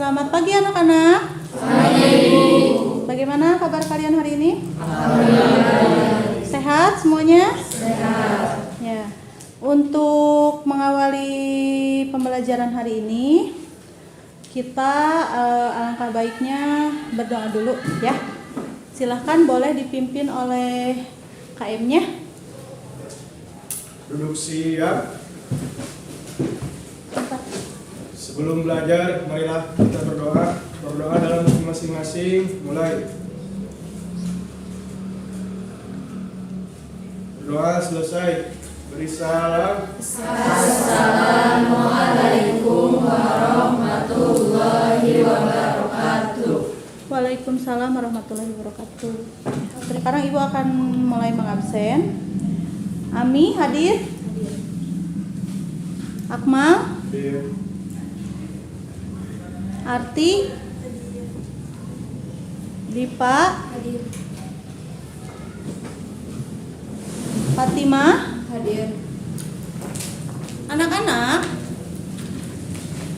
Selamat pagi anak-anak. Pagi. Bagaimana kabar kalian hari ini? Alhamdulillah. Sehat semuanya? Sehat. Ya. Untuk mengawali pembelajaran hari ini, kita alangkah baiknya berdoa dulu ya. Silahkan boleh dipimpin oleh KM-nya. Duduk siap. Sebelum belajar, marilah kita berdoa. Berdoa dalam masing-masing. Mulai. Berdoa selesai. Beri salam. Assalamualaikum warahmatullahi wabarakatuh. Waalaikumsalam warahmatullahi wabarakatuh. Sekarang Ibu akan mulai mengabsen. Ami hadir? Akmal? Hadir. Arti? Dipa? Hadir. Fatimah? Hadir. Anak-anak,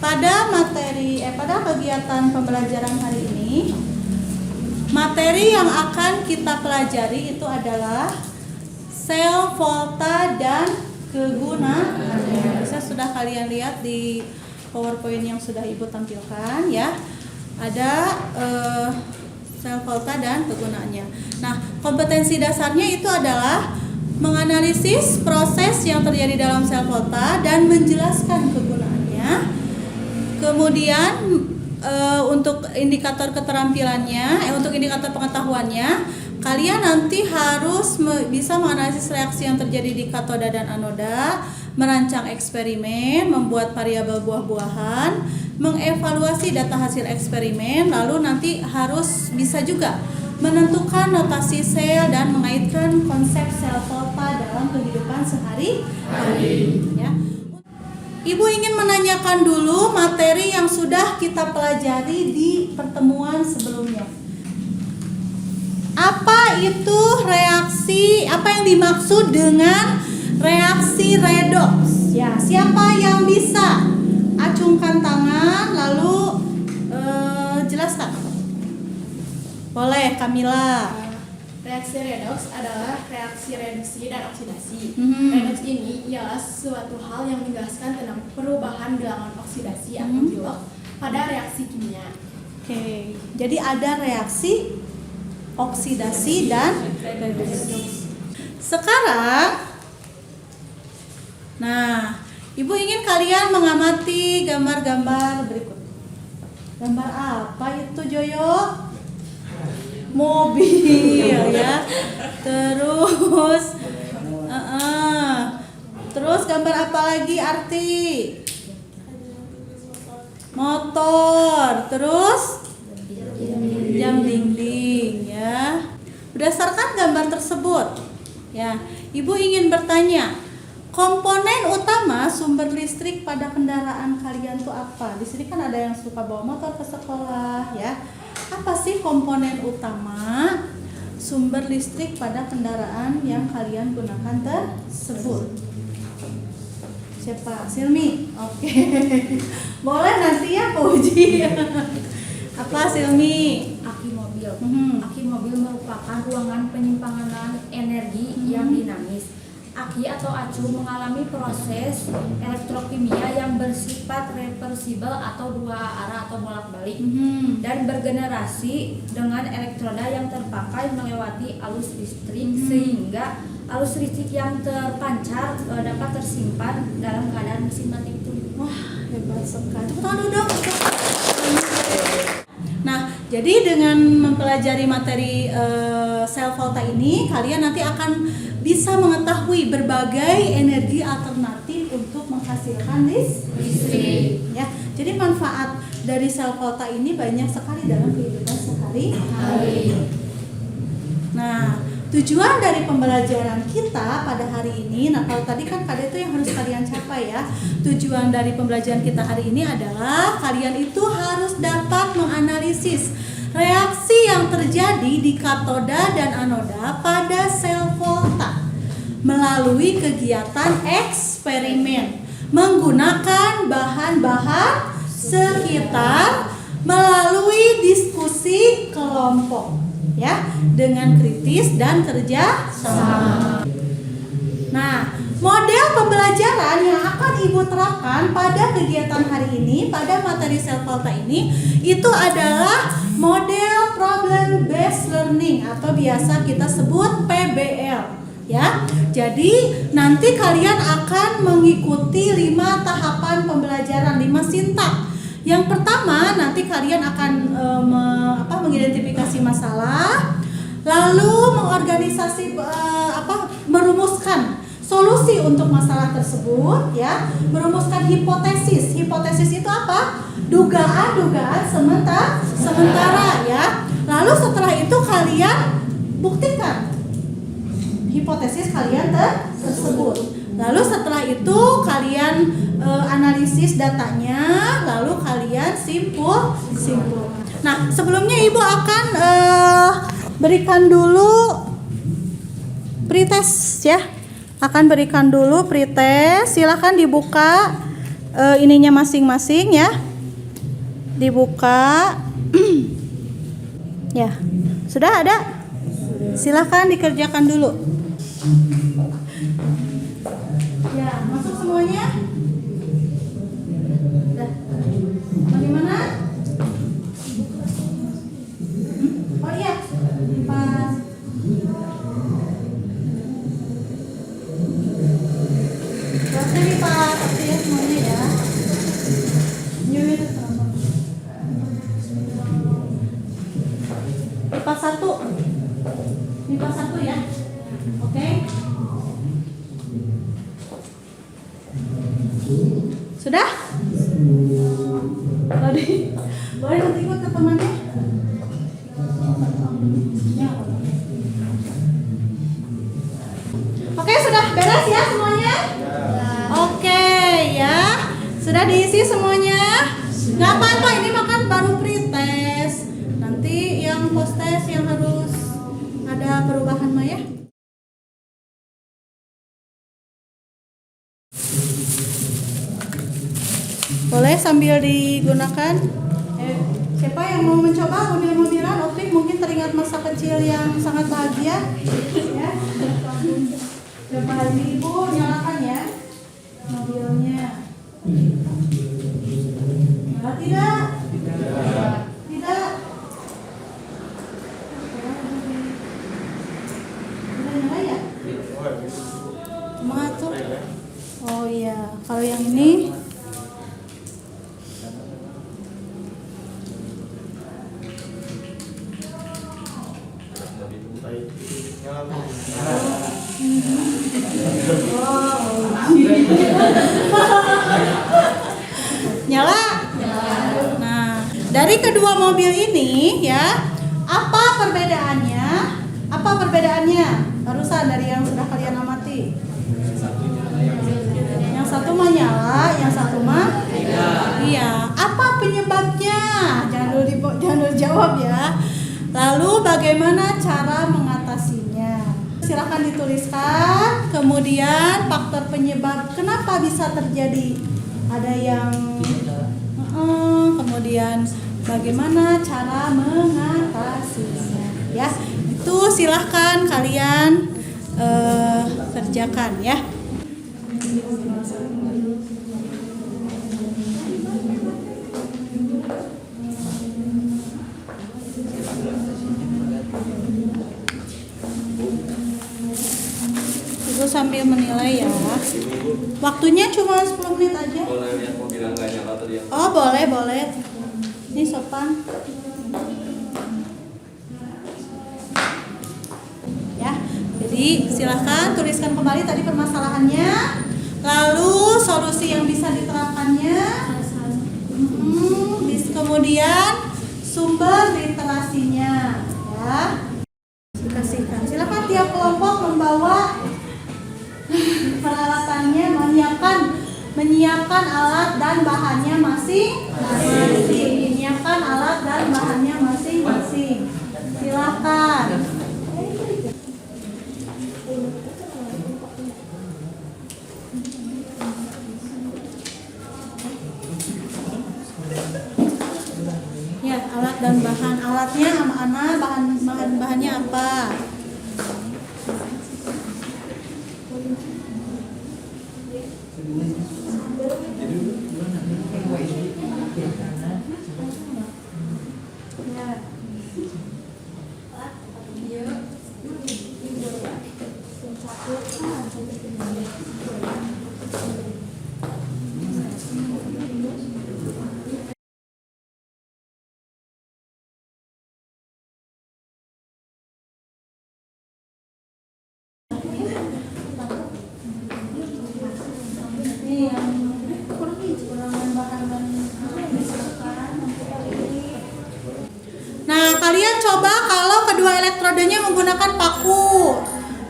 pada kegiatan pembelajaran hari ini, materi yang akan kita pelajari itu adalah sel, volta, dan kegunaannya. Bisa sudah kalian lihat di PowerPoint yang sudah Ibu tampilkan ya. Ada sel, volta, dan kegunaannya. Nah, kompetensi dasarnya itu adalah menganalisis proses yang terjadi dalam sel volta dan menjelaskan kegunaannya. Kemudian untuk indikator keterampilannya, untuk indikator pengetahuannya, kalian nanti harus bisa menganalisis reaksi yang terjadi di katoda dan anoda, merancang eksperimen, membuat variabel buah-buahan, mengevaluasi data hasil eksperimen, lalu nanti harus bisa juga menentukan notasi sel dan mengaitkan konsep sel volta dalam kehidupan sehari-hari. Ya. Ibu ingin menanyakan dulu materi yang sudah kita pelajari di pertemuan sebelumnya. Apa itu reaksi? Apa yang dimaksud dengan reaksi redox? Ya, siapa yang bisa acungkan tangan lalu jelaskan? Boleh, Kamila. Reaksi redoks adalah reaksi reduksi dan oksidasi. Redoks ini ialah suatu hal yang menjelaskan tentang perubahan gelangan oksidasi atau gilok pada reaksi kimia. Oke, jadi ada reaksi oksidasi dan redoks. Sekarang, nah, Ibu ingin kalian mengamati gambar-gambar berikut. Gambar apa itu, Joyo? Mobil ya. Terus gambar apa lagi, Arti? Motor. Terus jam dinding ya. Berdasarkan gambar tersebut ya, Ibu ingin bertanya, komponen utama sumber listrik pada kendaraan kalian tuh apa? Di sini kan ada yang suka bawa motor ke sekolah ya. Apa sih komponen utama sumber listrik pada kendaraan yang kalian gunakan tersebut? Siapa? Silmi? Oke. Boleh nanti ya Puji. Apa Silmi? Aki mobil. Aki mobil merupakan ruangan penyimpanan energi yang dinamis. Aki atau acu mengalami proses elektrokimia yang bersifat reversibel atau dua arah atau bolak-balik dan bergenerasi dengan elektroda yang terpakai melewati arus listrik sehingga arus listrik yang terpancar dapat tersimpan dalam keadaan mesin batik tulis. Wah, hebat sekali. Tepuk tangan dong. Nah, jadi dengan mempelajari materi sel volta ini, kalian nanti akan bisa mengetahui berbagai energi alternatif untuk menghasilkan listrik. Ya, jadi manfaat dari sel volta ini banyak sekali dalam kehidupan sehari-hari. Nah, tujuan dari pembelajaran kita pada hari ini, nah kalau tadi kan kada itu yang harus kalian capai ya. Tujuan dari pembelajaran kita hari ini adalah kalian itu harus dapat menganalisis reaksi yang terjadi di katoda dan anoda pada sel volta melalui kegiatan eksperimen menggunakan bahan-bahan sekitar melalui diskusi kelompok ya, dengan kritis dan kerja sama. Nah, model pembelajaran yang akan Ibu terapkan pada kegiatan hari ini, pada materi Self Volta ini, itu adalah model problem based learning atau biasa kita sebut PBL ya. Jadi nanti kalian akan mengikuti 5 tahapan pembelajaran, 5 sintak. Yang pertama nanti kalian akan mengidentifikasi masalah, lalu merumuskan solusi untuk masalah tersebut ya, merumuskan hipotesis. Hipotesis itu apa? Dugaan-dugaan sementara ya. Lalu setelah itu kalian buktikan hipotesis kalian tersebut. Lalu setelah itu kalian analisis datanya, lalu kalian simpul. Nah, sebelumnya Ibu akan berikan dulu pretest ya. Akan berikan dulu pretest. Silakan dibuka ininya masing-masing ya. Dibuka. Ya. Sudah ada? Silakan dikerjakan dulu. Ya, masuk semuanya? Udah. Bagaimana? Oh iya, pas. Berarti lipat ya semuanya ya. Lipat satu. Lipat satu ya. Oke. Sudah? Boleh nanti ikut ke temannya. Oke, sudah beres ya semuanya? Oke ya. Sudah diisi semuanya? Nggak apa-apa, ini makan baru pretest. Nanti yang post test yang harus ada perubahan Maya. Boleh sambil digunakan. Siapa yang mau mencoba mobil-mobilan? Oke, mungkin teringat masa kecil yang sangat bahagia. Ya. Coba Ibu nyalakan ya mobilnya. Nyala tidak? Tidak. Udah nyala ya? Mengatur. Oh iya, kalau yang ini nyala. Nah, dari kedua mobil ini ya, apa perbedaannya? Apa perbedaannya? Barusan dari yang sudah kalian amati. Yang satu mah nyala, yang satu mah iya. Apa penyebabnya? Jangan dulu jawab ya. Lalu bagaimana cara mengatasinya? Silakan dituliskan. Kemudian faktor penyebab kenapa bisa terjadi. Ada yang kemudian bagaimana cara mengatasinya ya. Itu silahkan kalian kerjakan ya. Ibu sambil menilai ya. Waktunya cuma 10 menit aja. Boleh lihat mobil yang nggak nyala tadi ya? Oh boleh. Ini sopan. Ya, jadi silahkan tuliskan kembali tadi permasalahannya, lalu solusi yang bisa diterapkannya, kemudian sumber literasinya, ya. Kasihkan. Silakan tiap kelompok membawa peralatannya, menyiapkan alat dan bahannya masing-masing. Menyiapkan alat dan bahannya masing-masing. Silakan. alat dan bahan. Alatnya mana? Bahannya apa? Ini yang kurangan bahan dan Nah, kalian coba kalau kedua elektrodenya menggunakan paku,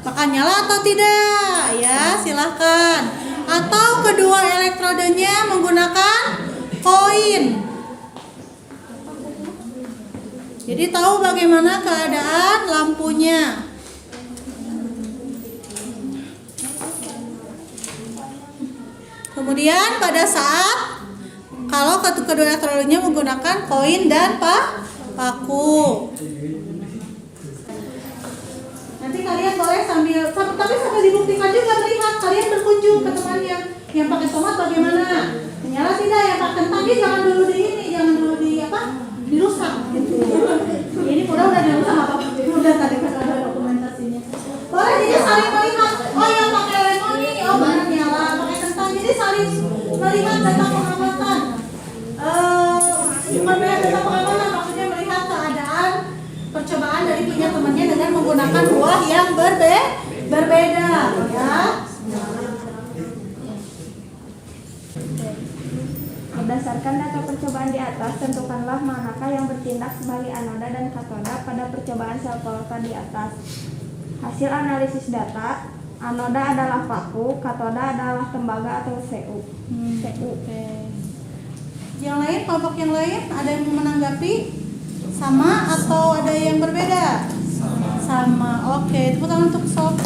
maka nyala atau tidak? Ya, silahkan. Atau kedua elektrodenya menggunakan koin. Jadi tahu bagaimana keadaan lampunya. Kemudian pada saat kalau kedua elektrodenya menggunakan koin dan paku. Nanti kalian boleh tapi sambil dibuktikan juga melihat kalian berkunjung ke temannya yang pakai tomat bagaimana, menyala tidak, yang pakai kentang jangan dulu dirusak gitu. Ini udah dirusak apa? Udah tadi kan ada dokumentasinya. Boleh jadi saling melihat. Oh yang pakai lemon nih, oh benar nyala, pakai kentang jadi saling melihat tentang pengamatan. Melihat tentang pengamatan maksudnya melihat keadaan percobaan dari punya temannya dengan menggunakan buah yang berbeda ya. Berdasarkan data percobaan di atas, tentukanlah manakah yang bertindak sebagai anoda dan katoda pada percobaan sel volta di atas. Hasil analisis data, anoda adalah paku, katoda adalah tembaga atau CU. Oke. Yang lain, kelompok yang lain ada yang menanggapi? Sama atau ada yang berbeda? Sama. Oke, tepuk tangan untuk Sophie.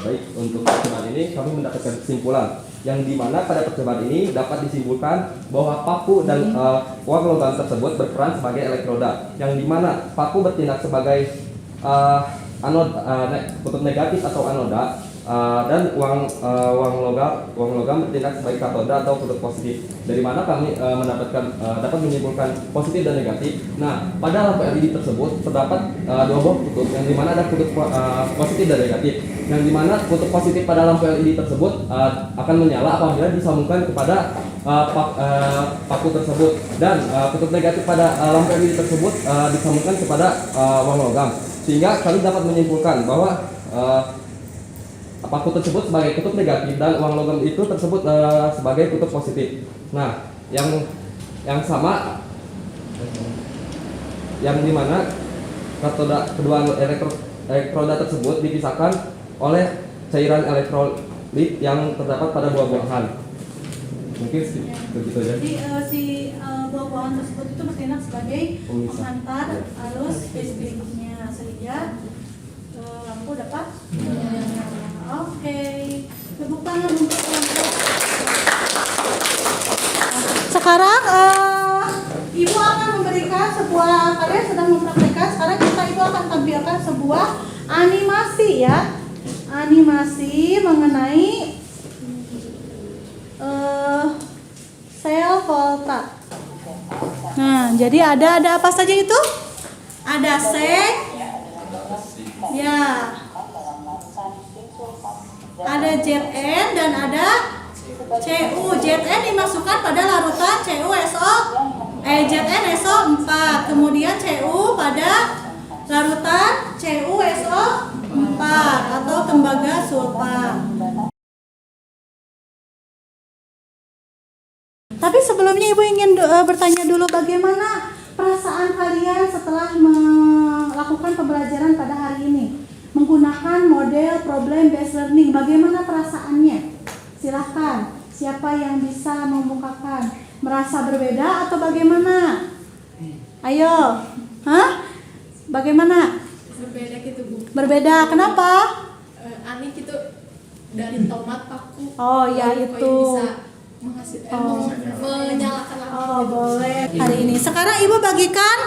Baik, untuk percobaan ini kami mendapatkan kesimpulan yang dimana pada percobaan ini dapat disimpulkan bahwa paku dan uang logam tersebut berperan sebagai elektroda, yang dimana paku bertindak sebagai kutub negatif atau anoda, dan uang logam bertindak sebagai katoda atau kutub positif. Dari mana kami dapat menyimpulkan positif dan negatif. Nah, pada lampu LED tersebut terdapat dua buah kutub, yang dimana ada kutub positif dan negatif. Yang dimana kutub positif pada lampu LED tersebut akan menyala apabila disambungkan kepada paku tersebut, dan kutub negatif pada lampu LED tersebut disambungkan kepada uang logam, sehingga kami dapat menyimpulkan bahwa paku tersebut sebagai kutub negatif dan uang logam itu tersebut sebagai kutub positif. Nah, yang sama, yang dimana kedua elektroda tersebut dipisahkan oleh cairan elektrolit yang terdapat pada buah-buahan. Mungkin begitu aja. Jadi si buah-buahan tersebut itu bertindak sebagai penghantar arus listriknya sehingga lampu dapat menyala. Oke, tepuk tangan untuk kelompok. Sekarang Ibu akan memberikan sebuah, kalian sedang mempraktikkan. Sekarang Ibu akan tampilkan sebuah animasi ya. Animasi mengenai sel volta. Nah, jadi ada apa saja itu? Ada seng, ya, ada Zn dan ada Cu. Zn dimasukkan pada larutan ZnSO4. Kemudian Cu pada larutan CuSO4 atau tembaga sulfat. Tapi sebelumnya Ibu ingin bertanya dulu bagaimana perasaan kalian setelah melakukan pembelajaran pada hari ini menggunakan model problem based learning. Bagaimana perasaannya? Silahkan, siapa yang bisa membukakan? Merasa berbeda atau bagaimana? Ayo, bagaimana? Berbeda gitu Bu. Berbeda, kenapa? Aneh gitu dari tomat paku. Oh ya Koin itu. bisa menyalakan lampu. Oh, boleh. Hari ini. Sekarang Ibu bagikan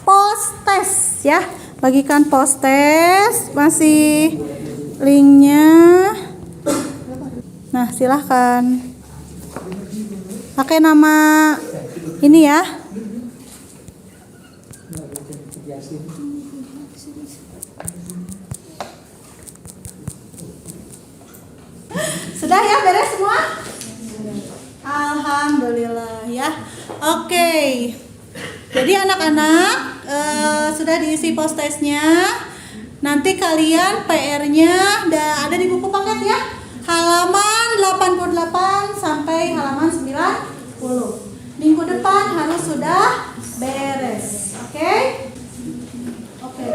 post test ya. Bagikan post test. Masih linknya. Nah, silahkan. Pakai nama ini ya. Sudah ya, beres semua? Alhamdulillah ya. Oke. Jadi anak-anak sudah diisi post testnya. Nanti kalian PR-nya ada di buku paket ya. Halaman 88 sampai halaman 90. Minggu depan harus sudah beres. Oke? Oke.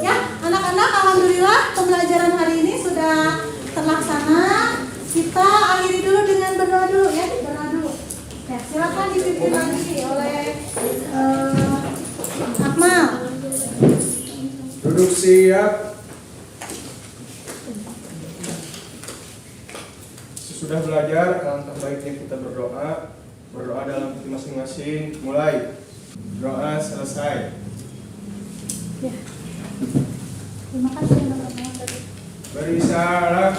Ya, anak-anak, alhamdulillah pembelajaran hari ini sudah terlaksana. Kita akhiri dulu dengan berdoa dulu ya, berdoa dulu. Ya, silakan dipimpin lagi oleh Akmal. Duduk siap. Sesudah belajar, alangkah baiknya kita berdoa. Berdoa dalam hati masing-masing. Mulai. Doa selesai. Ya. Terima kasih anak-anak. Beri salam.